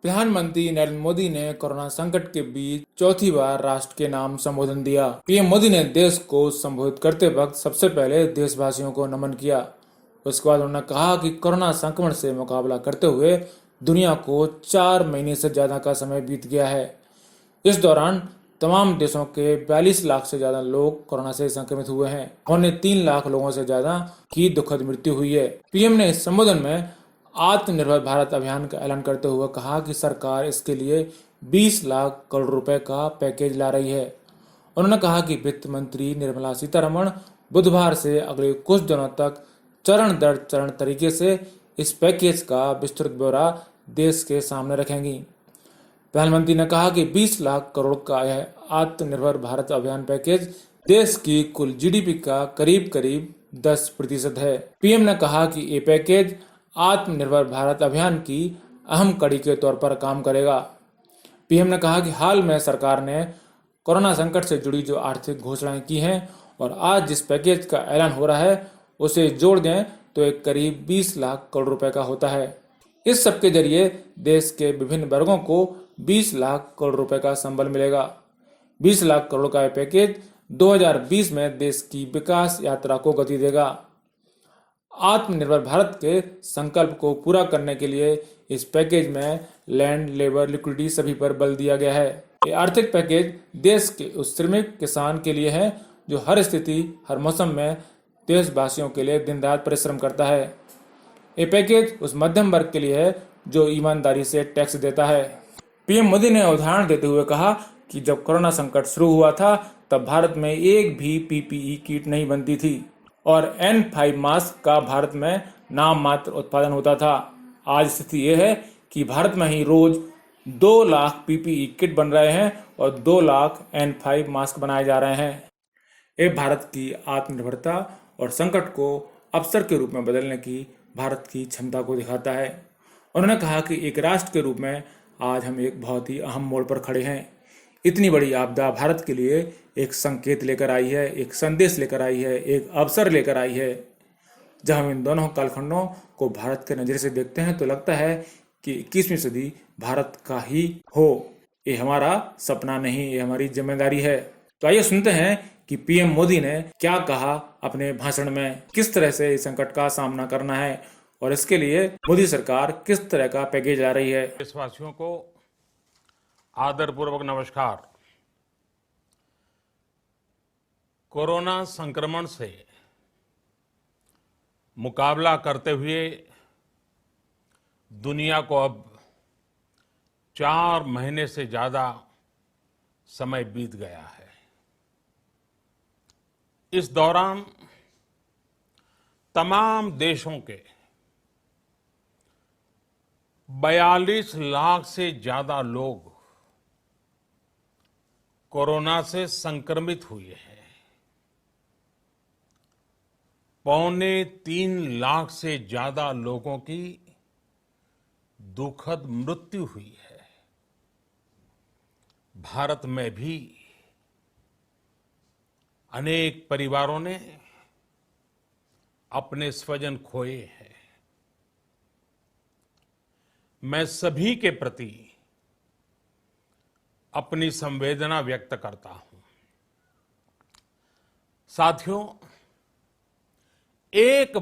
प्रधानमंत्री नरेंद्र मोदी ने कोरोना संकट के बीच चौथी बार राष्ट्र के नाम संबोधन दिया। पीएम मोदी ने देश को संबोधित करते वक्त सबसे पहले देशवासियों को नमन किया। उसके बाद उन्होंने कहा कि कोरोना संक्रमण से मुकाबला करते हुए दुनिया को 4 महीने से ज्यादा का समय बीत गया है। इस दौरान तमाम देशों के 42 लाख से ज्यादा लोग कोरोना से संक्रमित हुए हैं। उन्होंने 3 लाख लोगों से ज्यादा की दुखद मृत्यु हुई है। पीएम ने इस संबोधन में आत्मनिर्भर भारत अभियान का ऐलान करते हुए कहा कि सरकार इसके लिए 20 लाख करोड़ रुपए का पैकेज ला रही है। उन्होंने कहा कि वित्त मंत्री निर्मला सीतारमण बुधवार से अगले कुछ दिनों तक चरण दर चरण तरीके से इस पैकेज का विस्तृत ब्यौरा देश के सामने रखेंगी। प्रधानमंत्री ने कहा कि 20 लाख करोड़ का यह आत्मनिर्भर भारत अभियान पैकेज देश की कुल जीडीपी का करीब करीब 10% है। पीएम ने कहा कि ये पैकेज आत्मनिर्भर भारत अभियान की अहम कड़ी के तौर पर काम करेगा। पीएम ने कहा कि हाल में सरकार ने कोरोना संकट से जुड़ी जो आर्थिक घोषणाएं की हैं और आज जिस पैकेज का ऐलान हो रहा है उसे जोड़ दें तो एक करीब 20 लाख करोड़ रुपए का होता है। इस सब के जरिए देश के विभिन्न वर्गों को 20 लाख करोड़ रुपए का संबल मिलेगा। 20 लाख करोड़ का यह पैकेज 2020 में देश की विकास यात्रा को गति देगा। आत्मनिर्भर भारत के संकल्प को पूरा करने के लिए इस पैकेज में लैंड, लेबर, लिक्विडिटी सभी पर बल दिया गया है। ये आर्थिक पैकेज देश के उस श्रमिक किसान के लिए है जो हर स्थिति, हर मौसम में देशवासियों के लिए दिन रात परिश्रम करता है। ये पैकेज उस मध्यम वर्ग के लिए है जो ईमानदारी से टैक्स देता है। पीएम मोदी ने उदाहरण देते हुए कहा कि जब कोरोना संकट शुरू हुआ था तब भारत में एक भी पीपीई किट नहीं बनती थी और N95 मास्क का भारत में नाम मात्र उत्पादन होता था। आज स्थिति यह है कि भारत में ही रोज 2 लाख पीपीई किट बन रहे हैं और 2 लाख N95 मास्क बनाए जा रहे हैं। ये भारत की आत्मनिर्भरता और संकट को अवसर के रूप में बदलने की भारत की क्षमता को दिखाता है। उन्होंने कहा कि एक राष्ट्र के रूप में आज हम एक बहुत ही अहम मोड़ पर खड़े हैं। इतनी बड़ी आपदा भारत के लिए एक संकेत लेकर आई है, एक संदेश लेकर आई है, एक अवसर लेकर आई है। जब हम इन दोनों कालखंडों को भारत के नजरिए से देखते हैं तो लगता है कि 21वीं सदी भारत का ही हो। ये हमारा सपना नहीं, ये हमारी जिम्मेदारी है। तो आइए सुनते हैं कि पीएम मोदी ने क्या कहा अपने भाषण में, किस तरह से इस संकट का सामना करना है और इसके लिए मोदी सरकार किस तरह का पैकेज ला रही है। देशवासियों को आदरपूर्वक नमस्कार। कोरोना संक्रमण से मुकाबला करते हुए दुनिया को अब 4 महीने से ज्यादा समय बीत गया है। इस दौरान तमाम देशों के 42 लाख से ज्यादा लोग कोरोना से संक्रमित हुए हैं। 2.25 लाख से ज्यादा लोगों की दुखद मृत्यु हुई है। भारत में भी अनेक परिवारों ने अपने स्वजन खोए हैं। मैं सभी के प्रति अपनी संवेदना व्यक्त करता हूं। साथियों, एक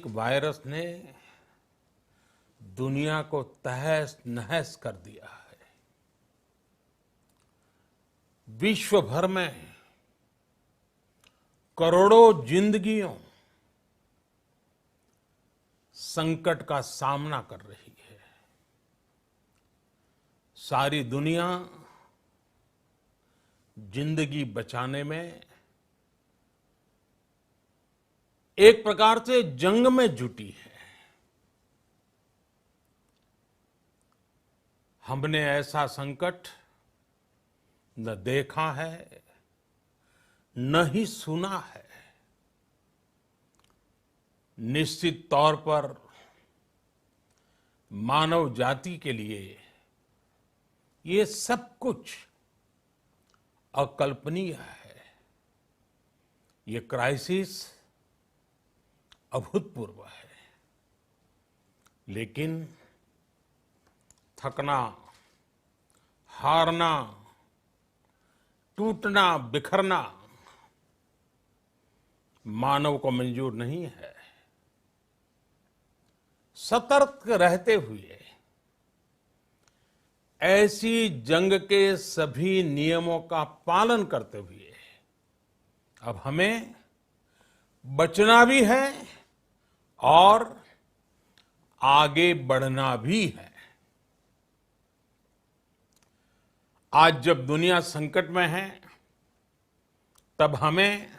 वायरस ने दुनिया को तहस नहस कर दिया है। विश्व भर में करोड़ों जिंदगियों संकट का सामना कर रही है। सारी दुनिया जिंदगी बचाने में एक प्रकार से जंग में जुटी है। हमने ऐसा संकट न देखा है, न ही सुना है। निश्चित तौर पर मानव जाति के लिए ये सब कुछ अकल्पनीय है। ये क्राइसिस अभूतपूर्व है। लेकिन थकना, हारना, टूटना, बिखरना मानव को मंजूर नहीं है। सतर्क रहते हुए ऐसी जंग के सभी नियमों का पालन करते हुए अब हमें बचना भी है और आगे बढ़ना भी है। आज जब दुनिया संकट में है, तब हमें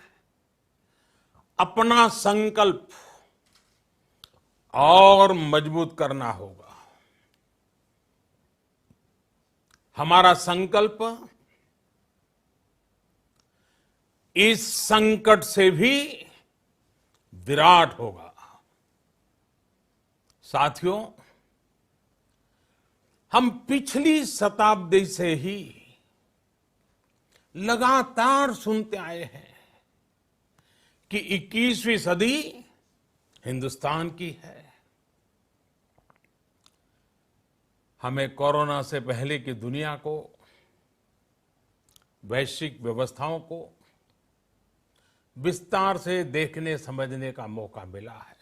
अपना संकल्प और मजबूत करना होगा। हमारा संकल्प इस संकट से भी विराट होगा। साथियों, हम पिछली शताब्दी से ही लगातार सुनते आए हैं कि 21वीं सदी हिंदुस्तान की है। हमें कोरोना से पहले की दुनिया को, वैश्विक व्यवस्थाओं को विस्तार से देखने समझने का मौका मिला है।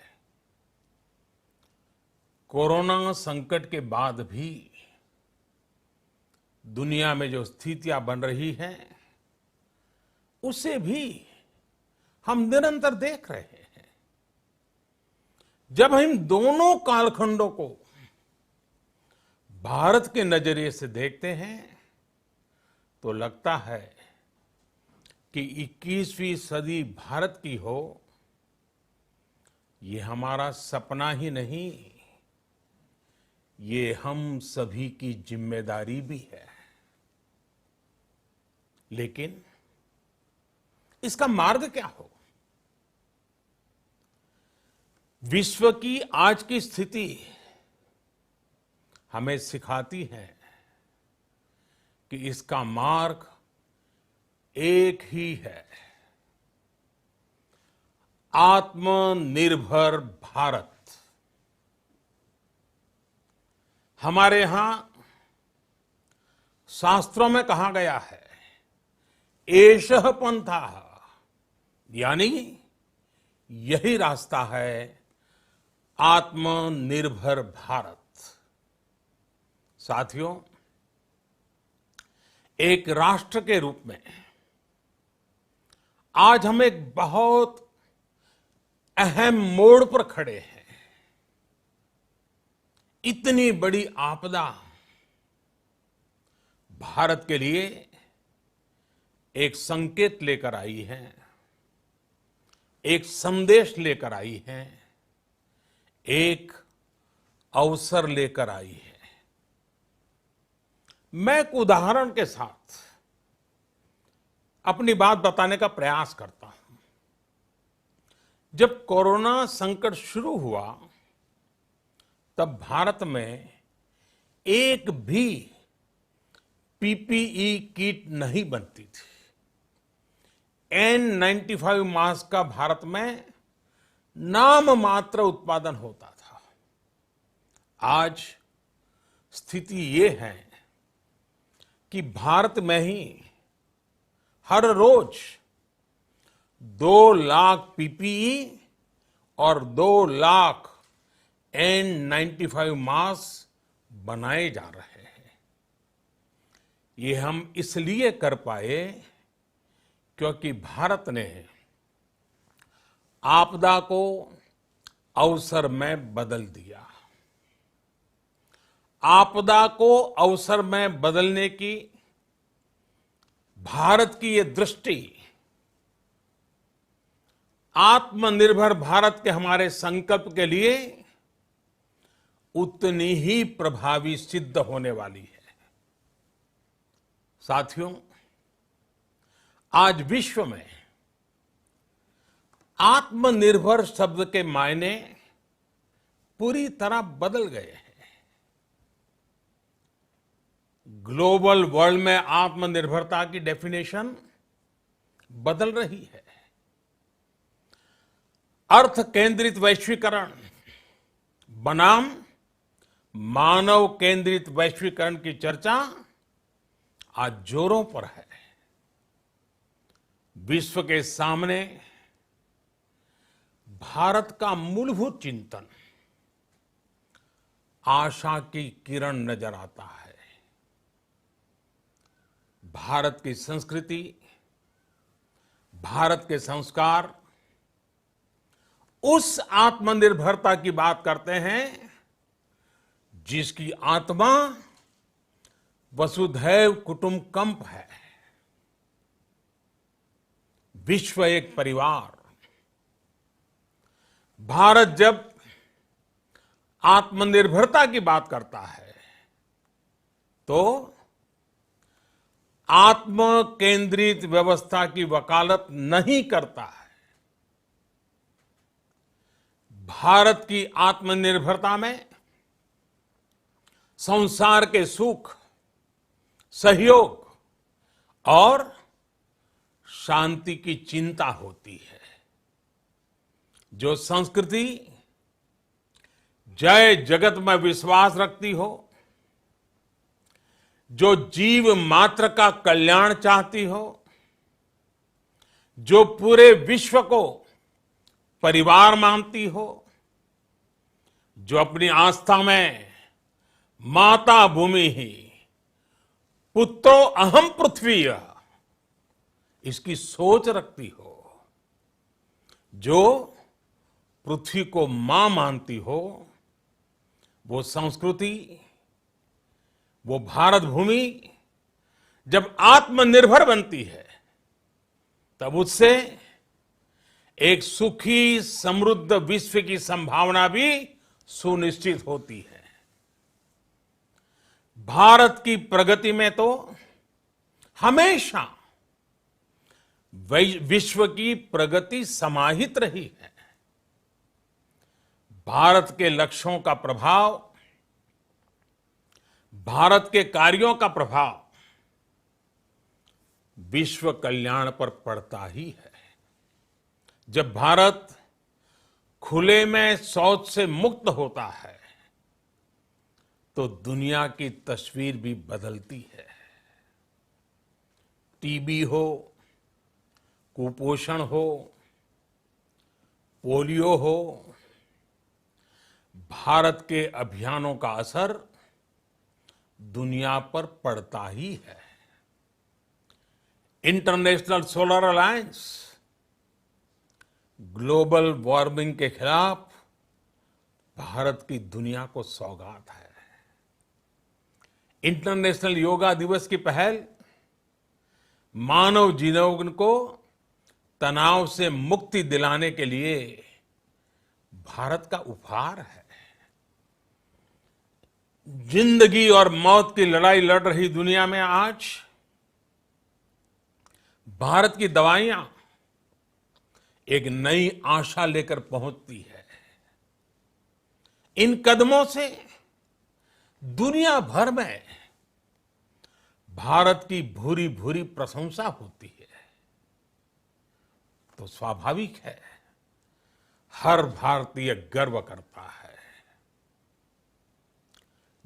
कोरोना संकट के बाद भी दुनिया में जो स्थितियां बन रही हैं, उसे भी हम निरंतर देख रहे हैं। जब हम दोनों कालखंडों को भारत के नजरिए से देखते हैं, तो लगता है कि 21वीं सदी भारत की हो, ये हमारा सपना ही नहीं, ये हम सभी की जिम्मेदारी भी है। लेकिन इसका मार्ग क्या हो? विश्व की आज की स्थिति हमें सिखाती है कि इसका मार्ग एक ही है, आत्मनिर्भर भारत। हमारे यहां शास्त्रों में कहा गया है, एषः पंथः, यानी यही रास्ता है आत्मनिर्भर भारत। साथियों, एक राष्ट्र के रूप में आज हम एक बहुत अहम मोड़ पर खड़े हैं। इतनी बड़ी आपदा भारत के लिए एक संकेत लेकर आई है, एक संदेश लेकर आई है, एक अवसर लेकर आई है। मैं एक उदाहरण के साथ अपनी बात बताने का प्रयास करता हूं। जब कोरोना संकट शुरू हुआ, तब भारत में एक भी पीपीई किट नहीं बनती थी। N95 मास्क का भारत में नाम मात्र उत्पादन होता था। आज स्थिति ये है कि भारत में ही हर रोज 2 लाख पीपीई और 2 लाख N95 मास्क बनाए जा रहे हैं। ये हम इसलिए कर पाए क्योंकि भारत ने आपदा को अवसर में बदल दिया। आपदा को अवसर में बदलने की भारत की ये दृष्टि आत्मनिर्भर भारत के हमारे संकल्प के लिए उतनी ही प्रभावी सिद्ध होने वाली है। साथियों, आज विश्व में आत्मनिर्भर शब्द के मायने पूरी तरह बदल गए हैं। ग्लोबल वर्ल्ड में आत्मनिर्भरता की डेफिनेशन बदल रही है। अर्थ केंद्रित वैश्वीकरण बनाम मानव केंद्रित वैश्वीकरण की चर्चा आज जोरों पर है। विश्व के सामने भारत का मूलभूत चिंतन आशा की किरण नजर आता है। भारत की संस्कृति, भारत के संस्कार उस आत्मनिर्भरता की बात करते हैं जिसकी आत्मा वसुधैव कुटुंबकम है। विश्व एक परिवार। भारत जब आत्मनिर्भरता की बात करता है तो आत्म केंद्रित व्यवस्था की वकालत नहीं करता है। भारत की आत्मनिर्भरता में संसार के सुख, सहयोग और शांति की चिंता होती है। जो संस्कृति जय जगत में विश्वास रखती हो, जो जीव मात्र का कल्याण चाहती हो, जो पूरे विश्व को परिवार मानती हो, जो अपनी आस्था में माता भूमि ही पुत्रो अहम पृथ्वी इसकी सोच रखती हो, जो पृथ्वी को मां मानती हो, वो संस्कृति, वो भारत भूमि जब आत्मनिर्भर बनती है तब उससे एक सुखी समृद्ध विश्व की संभावना भी सुनिश्चित होती है। भारत की प्रगति में तो हमेशा विश्व की प्रगति समाहित रही है। भारत के लक्ष्यों का प्रभाव, भारत के कार्यों का प्रभाव विश्व कल्याण पर पड़ता ही है। जब भारत खुले में शौच से मुक्त होता है तो दुनिया की तस्वीर भी बदलती है। टीबी हो, कुपोषण हो, पोलियो हो, भारत के अभियानों का असर दुनिया पर पड़ता ही है। International solar alliance global warming के खिलाफ भारत की दुनिया को सौगात है। इंटरनेशनल योगा दिवस की पहल मानव जीवन को तनाव से मुक्ति दिलाने के लिए भारत का उपहार है। जिंदगी और मौत की लड़ाई लड़ रही दुनिया में आज भारत की दवाइयां एक नई आशा लेकर पहुंचती है। इन कदमों से दुनिया भर में भारत की भूरी भूरी प्रशंसा होती है। तो स्वाभाविक है, हर भारतीय गर्व करता है।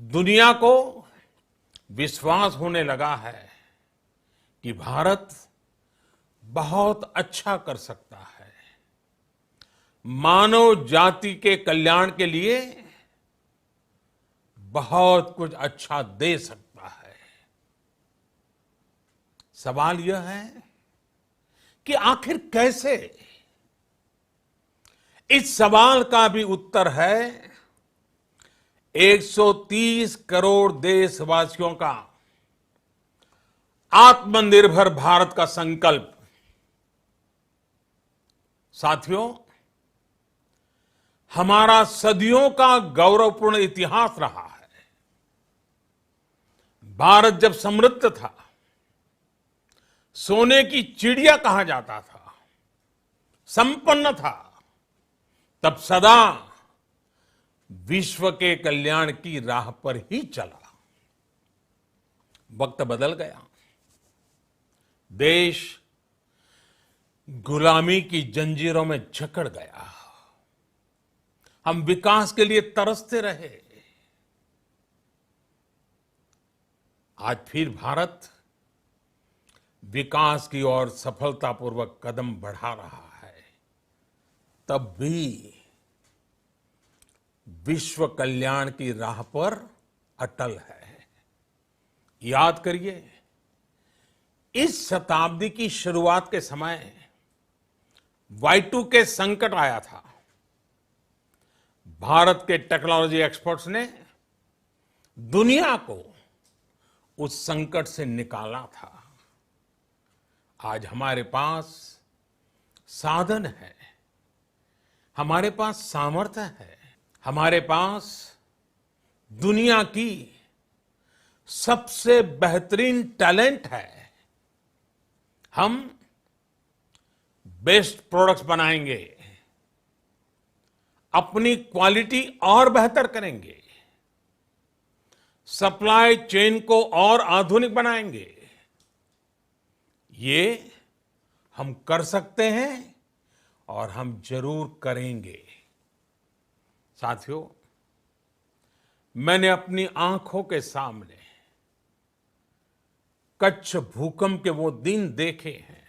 दुनिया को विश्वास होने लगा है कि भारत बहुत अच्छा कर सकता है, मानव जाति के कल्याण के लिए बहुत कुछ अच्छा दे सकता है। सवाल यह है कि आखिर कैसे? इस सवाल का भी उत्तर है 130 करोड़ देशवासियों का आत्मनिर्भर भारत का संकल्प। साथियों, हमारा सदियों का गौरवपूर्ण इतिहास रहा है। भारत जब समृद्ध था, सोने की चिड़िया कहा जाता था, संपन्न था, तब सदा विश्व के कल्याण की राह पर ही चला। वक्त बदल गया, देश गुलामी की जंजीरों में जकड़ गया। हम विकास के लिए तरसते रहे, आज फिर भारत विकास की ओर सफलतापूर्वक कदम बढ़ा रहा है, तब भी विश्व कल्याण की राह पर अटल है। याद करिए, इस शताब्दी की शुरुआत के समय Y2K संकट आया था। भारत के टेक्नोलॉजी एक्सपर्ट्स ने दुनिया को उस संकट से निकाला था। आज हमारे पास साधन है, हमारे पास सामर्थ्य है, हमारे पास दुनिया की सबसे बेहतरीन टैलेंट है। हम बेस्ट प्रोडक्ट्स बनाएंगे, अपनी क्वालिटी और बेहतर करेंगे, सप्लाई चेन को और आधुनिक बनाएंगे। ये हम कर सकते हैं और हम जरूर करेंगे। साथियों, मैंने अपनी आंखों के सामने कच्छ भूकंप के वो दिन देखे हैं।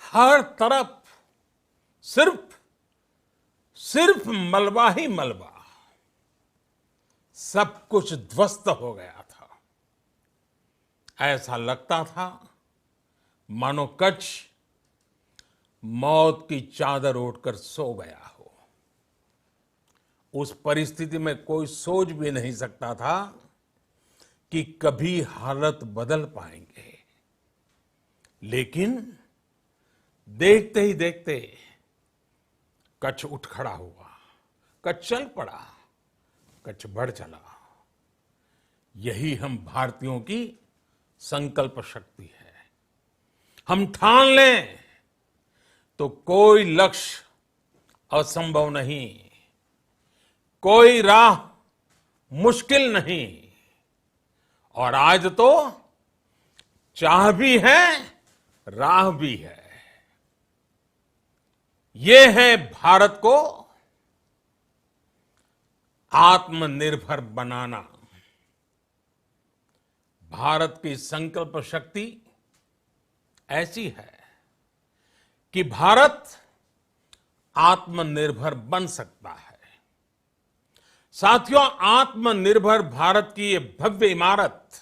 हर तरफ सिर्फ मलबा ही मलबा, सब कुछ ध्वस्त हो गया था। ऐसा लगता था मानो कच्छ मौत की चादर ओढ़कर सो गया हो। उस परिस्थिति में कोई सोच भी नहीं सकता था कि कभी हालत बदल पाएंगे। लेकिन देखते ही देखते कच्छ उठ खड़ा हुआ, कच्छ चल पड़ा, कच्छ बढ़ चला। यही हम भारतीयों की संकल्प शक्ति है। हम ठान लें तो कोई लक्ष्य असंभव नहीं, कोई राह मुश्किल नहीं। और आज तो चाह भी है, राह भी है। ये है भारत को आत्मनिर्भर बनाना। भारत की संकल्प शक्ति ऐसी है कि भारत आत्मनिर्भर बन सकता है। साथियों, आत्मनिर्भर भारत की ये भव्य इमारत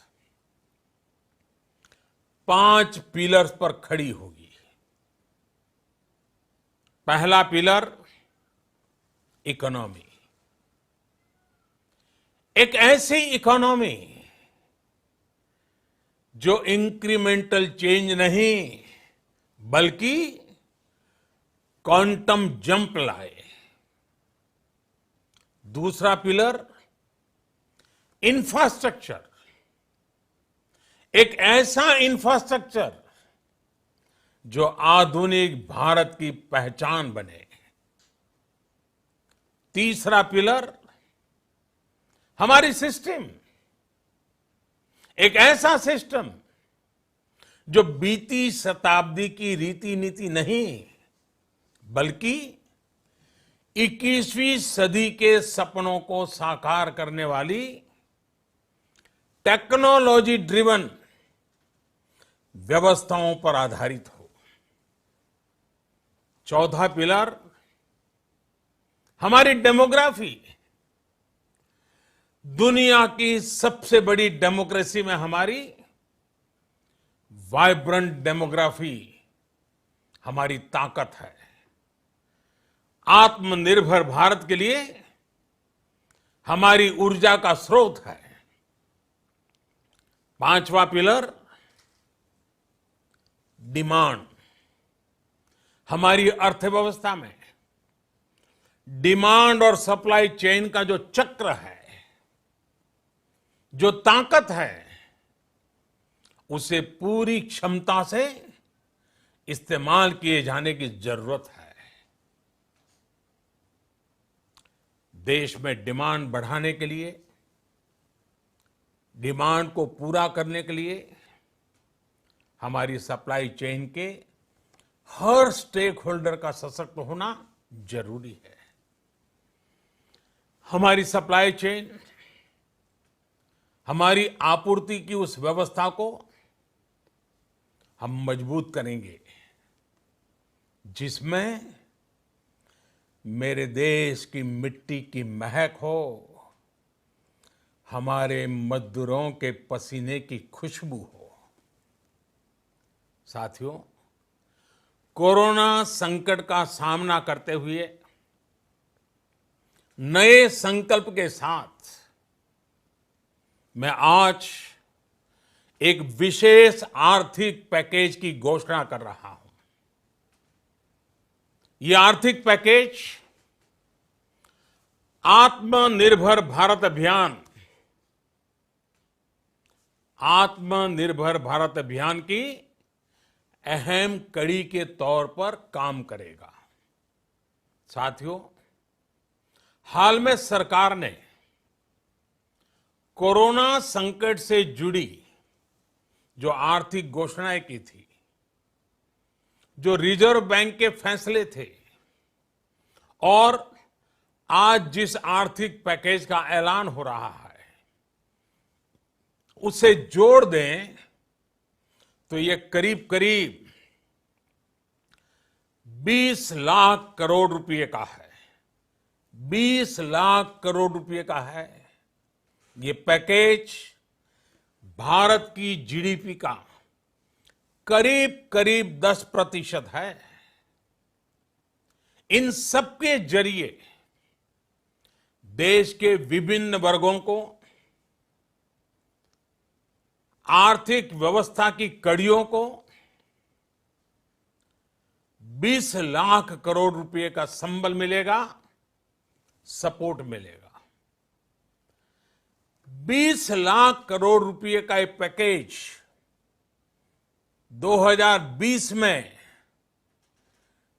5 पिलर्स पर खड़ी होगी। पहला पिलर इकोनॉमी। एक ऐसी इकोनॉमी जो इंक्रीमेंटल चेंज नहीं बल्कि क्वांटम जंप लाए। दूसरा पिलर इंफ्रास्ट्रक्चर। एक ऐसा इंफ्रास्ट्रक्चर जो आधुनिक भारत की पहचान बने। तीसरा पिलर हमारी सिस्टम। एक ऐसा सिस्टम जो बीती शताब्दी की रीति नीति नहीं बल्कि 21वीं सदी के सपनों को साकार करने वाली टेक्नोलॉजी ड्रिवन व्यवस्थाओं पर आधारित हो। चौथा पिलर हमारी डेमोग्राफी। दुनिया की सबसे बड़ी डेमोक्रेसी में हमारी वाइब्रेंट डेमोग्राफी हमारी ताकत है। आत्मनिर्भर भारत के लिए हमारी ऊर्जा का स्रोत है। पांचवा पिलर डिमांड। हमारी अर्थव्यवस्था में डिमांड और सप्लाई चेन का जो चक्र है, जो ताकत है, उसे पूरी क्षमता से इस्तेमाल किए जाने की जरूरत है। देश में डिमांड बढ़ाने के लिए, डिमांड को पूरा करने के लिए हमारी सप्लाई चेन के हर स्टेक होल्डर का सशक्त होना जरूरी है। हमारी सप्लाई चेन हमारी आपूर्ति की उस व्यवस्था को हम मजबूत करेंगे जिसमें मेरे देश की मिट्टी की महक हो, हमारे मजदूरों के पसीने की खुशबू हो। साथियों, कोरोना संकट का सामना करते हुए नए संकल्प के साथ मैं आज एक विशेष आर्थिक पैकेज की घोषणा कर रहा हूं। यह आर्थिक पैकेज आत्मनिर्भर भारत अभियान की अहम कड़ी के तौर पर काम करेगा। साथियों, हाल में सरकार ने कोरोना संकट से जुड़ी जो आर्थिक घोषणाएं की थी, जो रिजर्व बैंक के फैसले थे और आज जिस आर्थिक पैकेज का ऐलान हो रहा है, उसे जोड़ दें तो ये करीब करीब 20 लाख करोड़ रुपए का है। 20 लाख करोड़ रुपए का है। ये पैकेज भारत की जीडीपी का करीब करीब 10% है। इन सबके जरिए देश के विभिन्न वर्गों को आर्थिक व्यवस्था की कड़ियों को 20 लाख करोड़ रुपए का संबल मिलेगा, सपोर्ट मिलेगा। 20 लाख करोड़ रुपए का ये पैकेज 2020 में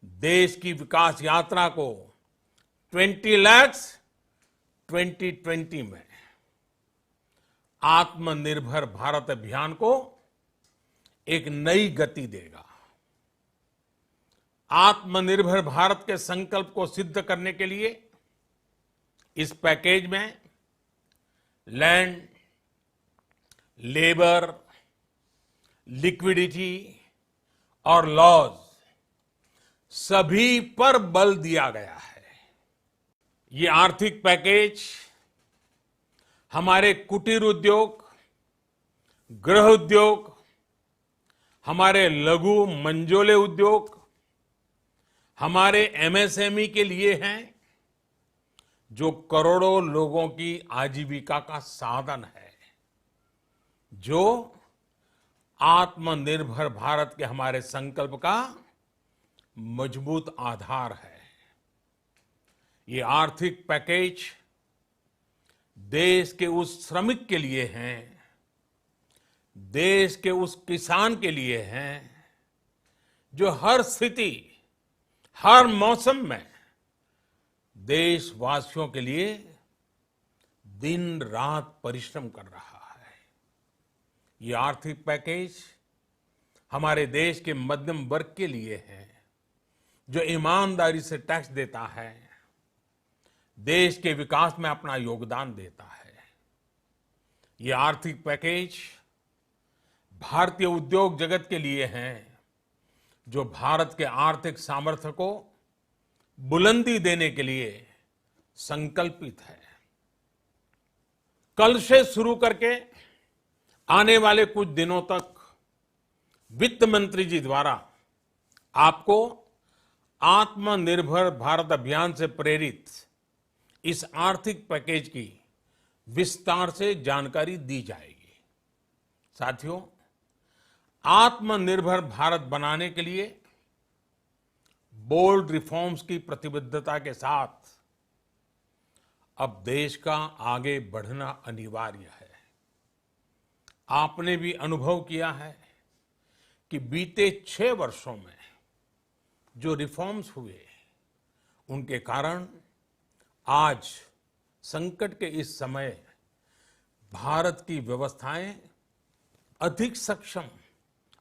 देश की विकास यात्रा को 20 लाख 2020 में आत्मनिर्भर भारत अभियान को एक नई गति देगा। आत्मनिर्भर भारत के संकल्प को सिद्ध करने के लिए इस पैकेज में लैंड, लेबर, लिक्विडिटी और लॉज सभी पर बल दिया गया है। ये आर्थिक पैकेज हमारे कुटीर उद्योग, गृह उद्योग, हमारे लघु मंझोले उद्योग, हमारे एमएसएमई के लिए हैं, जो करोड़ों लोगों की आजीविका का साधन है, जो आत्मनिर्भर भारत के हमारे संकल्प का मजबूत आधार है। ये आर्थिक पैकेज देश के उस श्रमिक के लिए हैं, देश के उस किसान के लिए हैं, जो हर स्थिति, हर मौसम में देशवासियों के लिए दिन रात परिश्रम कर रहा है। ये आर्थिक पैकेज हमारे देश के मध्यम वर्ग के लिए है, जो ईमानदारी से टैक्स देता है, देश के विकास में अपना योगदान देता है। ये आर्थिक पैकेज भारतीय उद्योग जगत के लिए है, जो भारत के आर्थिक सामर्थ्य को बुलंदी देने के लिए संकल्पित है। कल से शुरू करके आने वाले कुछ दिनों तक वित्त मंत्री जी द्वारा आपको आत्मनिर्भर भारत अभियान से प्रेरित इस आर्थिक पैकेज की विस्तार से जानकारी दी जाएगी। साथियों, आत्मनिर्भर भारत बनाने के लिए बोल्ड रिफॉर्म्स की प्रतिबद्धता के साथ अब देश का आगे बढ़ना अनिवार्य है। आपने भी अनुभव किया है कि बीते 6 वर्षों में जो रिफॉर्म्स हुए, उनके कारण आज संकट के इस समय भारत की व्यवस्थाएं अधिक सक्षम,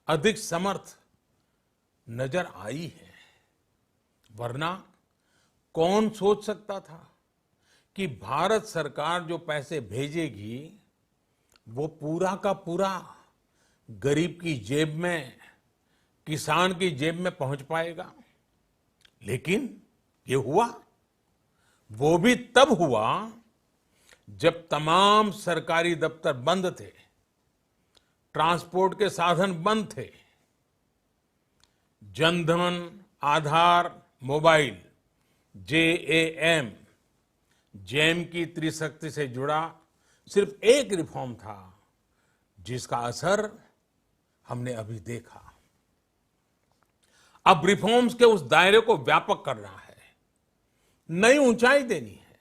अधिक समर्थ नजर आई है। वरना कौन सोच सकता था कि भारत सरकार जो पैसे भेजेगी वो पूरा का पूरा गरीब की जेब में, किसान की जेब में पहुंच पाएगा। लेकिन ये हुआ, वो भी तब हुआ जब तमाम सरकारी दफ्तर बंद थे, ट्रांसपोर्ट के साधन बंद थे। जनधन, आधार, मोबाइल, जेएएम, जैम की त्रिशक्ति से जुड़ा सिर्फ एक रिफॉर्म था जिसका असर हमने अभी देखा। अब रिफॉर्म्स के उस दायरे को व्यापक करना है, नई ऊंचाई देनी है।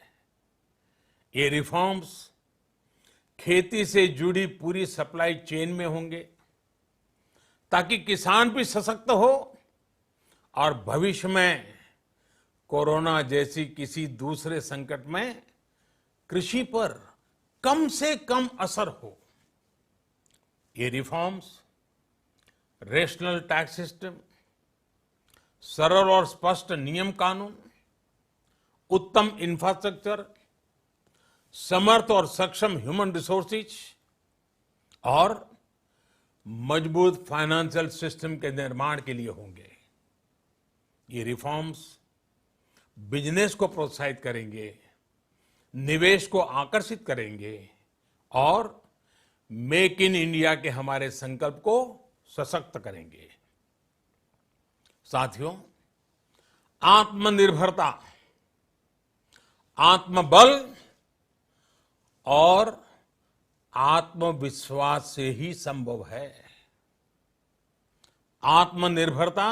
ये रिफॉर्म्स खेती से जुड़ी पूरी सप्लाई चेन में होंगे ताकि किसान भी सशक्त हो और भविष्य में कोरोना जैसी किसी दूसरे संकट में कृषि पर कम से कम असर हो। ये रिफॉर्म्स रेशनल टैक्स सिस्टम, सरल और स्पष्ट नियम कानून, उत्तम इंफ्रास्ट्रक्चर, समर्थ और सक्षम ह्यूमन रिसोर्सेज और मजबूत फाइनेंशियल सिस्टम के निर्माण के लिए होंगे। ये रिफॉर्म्स बिजनेस को प्रोत्साहित करेंगे, निवेश को आकर्षित करेंगे और मेक इन इंडिया के हमारे संकल्प को सशक्त करेंगे। साथियों, आत्मनिर्भरता, आत्मबल और आत्मविश्वास से ही संभव है। आत्मनिर्भरता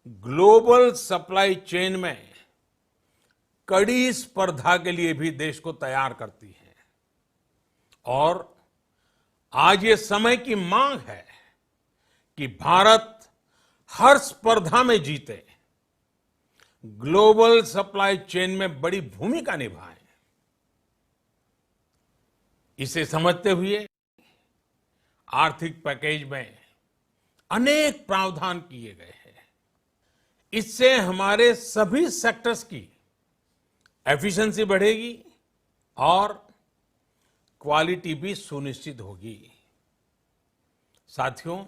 ग्लोबल सप्लाई चेन में कड़ी स्पर्धा के लिए भी देश को तैयार करती है और आज ये समय की मांग है कि भारत हर स्पर्धा में जीते, ग्लोबल सप्लाई चेन में बड़ी भूमिका निभाए। इसे समझते हुए आर्थिक पैकेज में अनेक प्रावधान किए गए हैं। इससे हमारे सभी सेक्टर्स की एफिशिएंसी बढ़ेगी और क्वालिटी भी सुनिश्चित होगी। साथियों,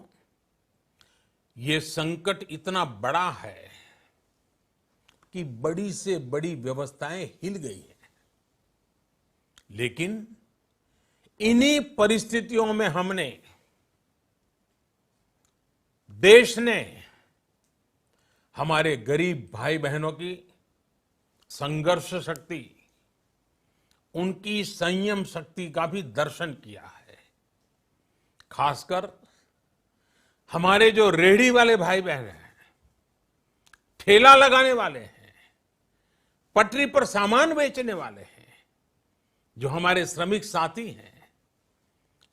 ये संकट इतना बड़ा है कि बड़ी से बड़ी व्यवस्थाएं हिल गई हैं। लेकिन इन्हीं परिस्थितियों में हमने, देश ने हमारे गरीब भाई बहनों की संघर्ष शक्ति, उनकी संयम शक्ति का भी दर्शन किया है। खासकर हमारे जो रेहड़ी वाले भाई बहन हैं, ठेला लगाने वाले हैं, पटरी पर सामान बेचने वाले हैं, जो हमारे श्रमिक साथी हैं,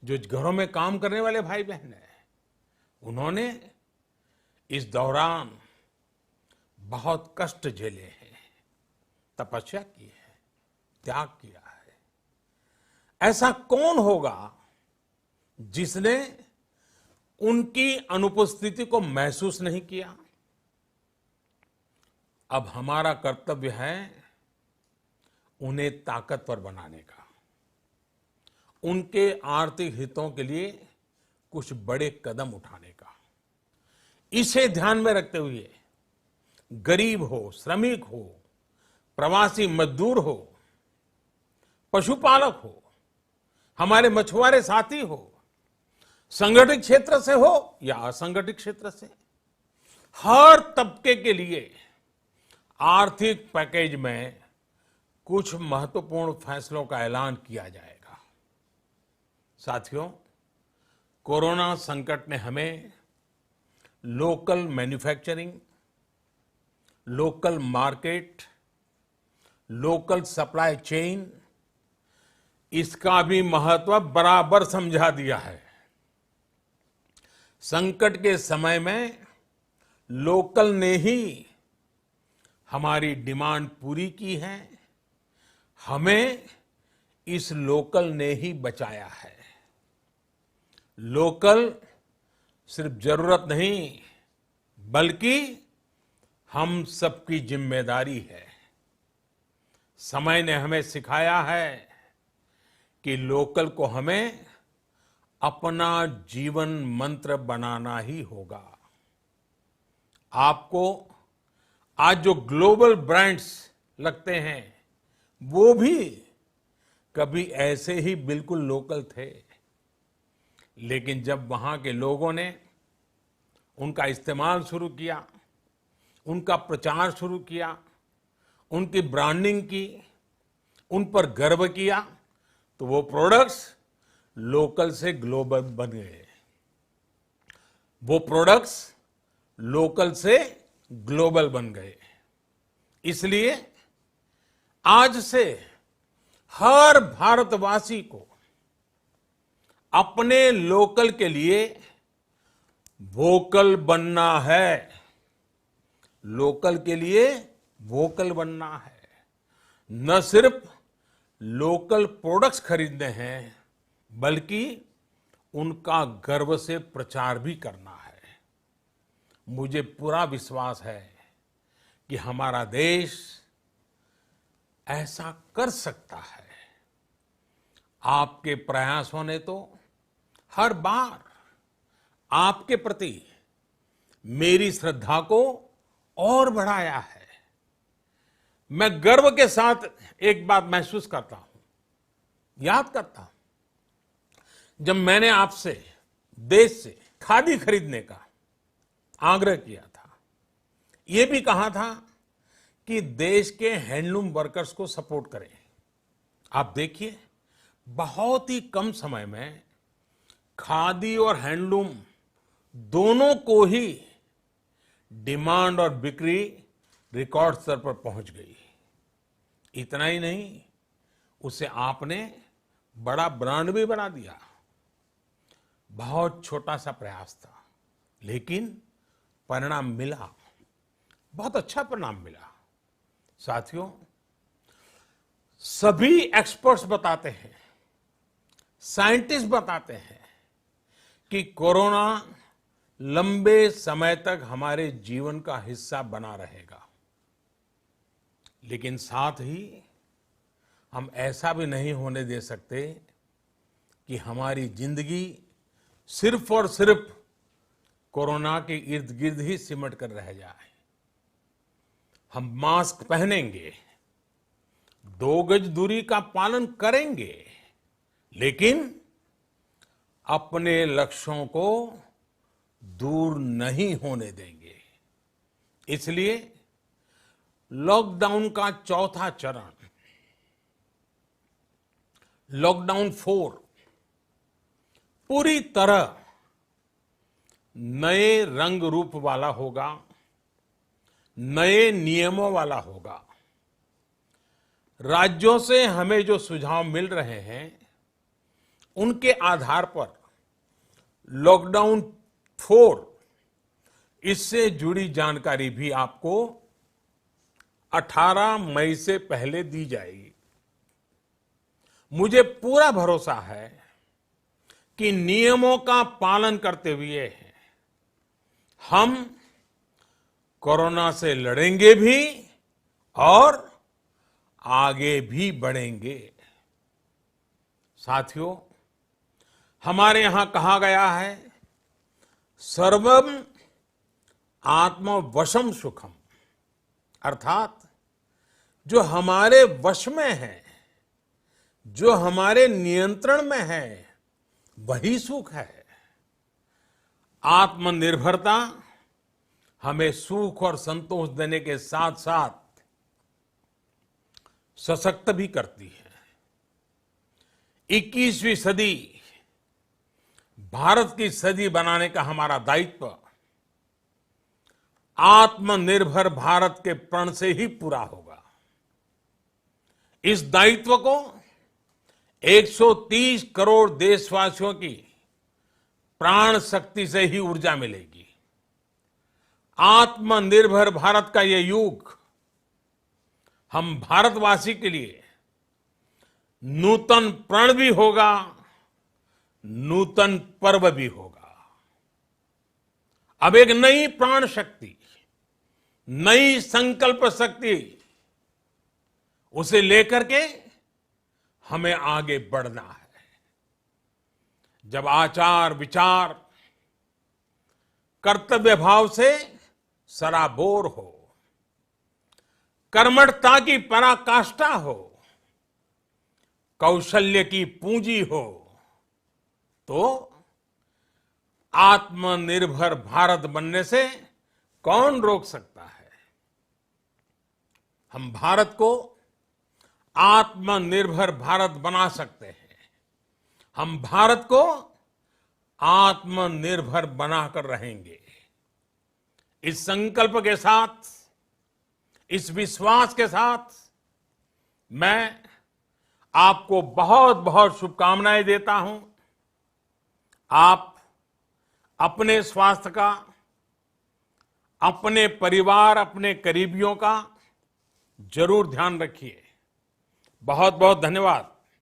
जो घरों में काम करने वाले भाई बहन हैं, उन्होंने इस दौरान बहुत कष्ट झेले हैं, तपस्या की है, त्याग किया है। ऐसा कौन होगा जिसने उनकी अनुपस्थिति को महसूस नहीं किया? अब हमारा कर्तव्य है उन्हें ताकतवर बनाने का, उनके आर्थिक हितों के लिए कुछ बड़े कदम उठाने का। इसे ध्यान में रखते हुए गरीब हो, श्रमिक हो, प्रवासी मजदूर हो, पशुपालक हो, हमारे मछुआरे साथी हो, संगठित क्षेत्र से हो या असंगठित क्षेत्र से, हर तबके के लिए आर्थिक पैकेज में कुछ महत्वपूर्ण फैसलों का ऐलान किया जाएगा। साथियों, कोरोना संकट ने हमें local manufacturing, local market, local supply chain, इसका भी महत्व बराबर समझा दिया है। संकट के समय में लोकल ने ही हमारी डिमांड पूरी की है, हमें इस लोकल ने ही बचाया है। लोकल सिर्फ जरूरत नहीं बल्कि हम सबकी जिम्मेदारी है। समय ने हमें सिखाया है कि लोकल को हमें अपना जीवन मंत्र बनाना ही होगा। आपको आज जो ग्लोबल ब्रांड्स लगते हैं वो भी कभी ऐसे ही बिल्कुल लोकल थे, लेकिन जब वहां के लोगों ने उनका इस्तेमाल शुरू किया, उनका प्रचार शुरू किया, उनकी ब्रांडिंग की, उन पर गर्व किया, तो वो प्रोडक्ट्स लोकल से ग्लोबल बन गए। वो प्रोडक्ट्स लोकल से ग्लोबल बन गए। इसलिए आज से हर भारतवासी को अपने लोकल के लिए वोकल बनना है। लोकल के लिए वोकल बनना है। न सिर्फ लोकल प्रोडक्ट्स खरीदने हैं, बल्कि उनका गर्व से प्रचार भी करना है। मुझे पूरा विश्वास है कि हमारा देश ऐसा कर सकता है। आपके प्रयासों ने तो हर बार आपके प्रति मेरी श्रद्धा को और बढ़ाया है। मैं गर्व के साथ एक बात महसूस करता हूं, याद करता हूं, जब मैंने आपसे देश से खादी खरीदने का आग्रह किया था, यह भी कहा था कि देश के हैंडलूम वर्कर्स को सपोर्ट करें। आप देखिए, बहुत ही कम समय में खादी और हैंडलूम दोनों को ही डिमांड और बिक्री रिकॉर्ड स्तर पर पहुंच गई। इतना ही नहीं, उसे आपने बड़ा ब्रांड भी बना दिया। बहुत छोटा सा प्रयास था, लेकिन परिणाम मिला, बहुत अच्छा परिणाम मिला। साथियों, सभी एक्सपर्ट्स बताते हैं, साइंटिस्ट बताते हैं कि कोरोना लंबे समय तक हमारे जीवन का हिस्सा बना रहेगा। लेकिन साथ ही हम ऐसा भी नहीं होने दे सकते कि हमारी जिंदगी सिर्फ और सिर्फ कोरोना के इर्द गिर्द ही सिमट कर रह जाए। हम मास्क पहनेंगे, 2 गज दूरी का पालन करेंगे, लेकिन अपने लक्ष्यों को दूर नहीं होने देंगे। इसलिए लॉकडाउन का चौथा चरण, लॉकडाउन 4, पूरी तरह नए रंग रूप वाला होगा, नए नियमों वाला होगा। राज्यों से हमें जो सुझाव मिल रहे हैं, उनके आधार पर लॉकडाउन 4, इससे जुड़ी जानकारी भी आपको 18 मई से पहले दी जाएगी। मुझे पूरा भरोसा है कि नियमों का पालन करते हुए हम कोरोना से लड़ेंगे भी और आगे भी बढ़ेंगे। साथियों, हमारे यहां कहा गया है, सर्वम आत्मवशम सुखम, अर्थात जो हमारे वश में है, जो हमारे नियंत्रण में है, वही सुख है। आत्मनिर्भरता हमें सुख और संतोष देने के साथ साथ सशक्त भी करती है। 21वीं सदी भारत की सदी बनाने का हमारा दायित्व आत्मनिर्भर भारत के प्रण से ही पूरा होगा। इस दायित्व को 130 करोड़ देशवासियों की प्राण शक्ति से ही ऊर्जा मिलेगी। आत्मनिर्भर भारत का ये युग हम भारतवासी के लिए नूतन प्रण भी होगा, नूतन पर्व भी होगा। अब एक नई प्राण शक्ति, नई संकल्प शक्ति, उसे लेकर के हमें आगे बढ़ना है। जब आचार विचार कर्तव्य भाव से सराबोर हो, कर्मठता की पराकाष्ठा हो, कौशल्य की पूंजी हो, तो आत्मनिर्भर भारत बनने से कौन रोक सकता है। हम भारत को आत्मनिर्भर भारत बना सकते हैं। हम भारत को आत्मनिर्भर बनाकर रहेंगे। इस संकल्प के साथ, इस विश्वास के साथ मैं आपको बहुत बहुत शुभकामनाएं देता हूं। आप अपने स्वास्थ्य का, अपने परिवार, अपने करीबियों का जरूर ध्यान रखिए। बहुत बहुत धन्यवाद।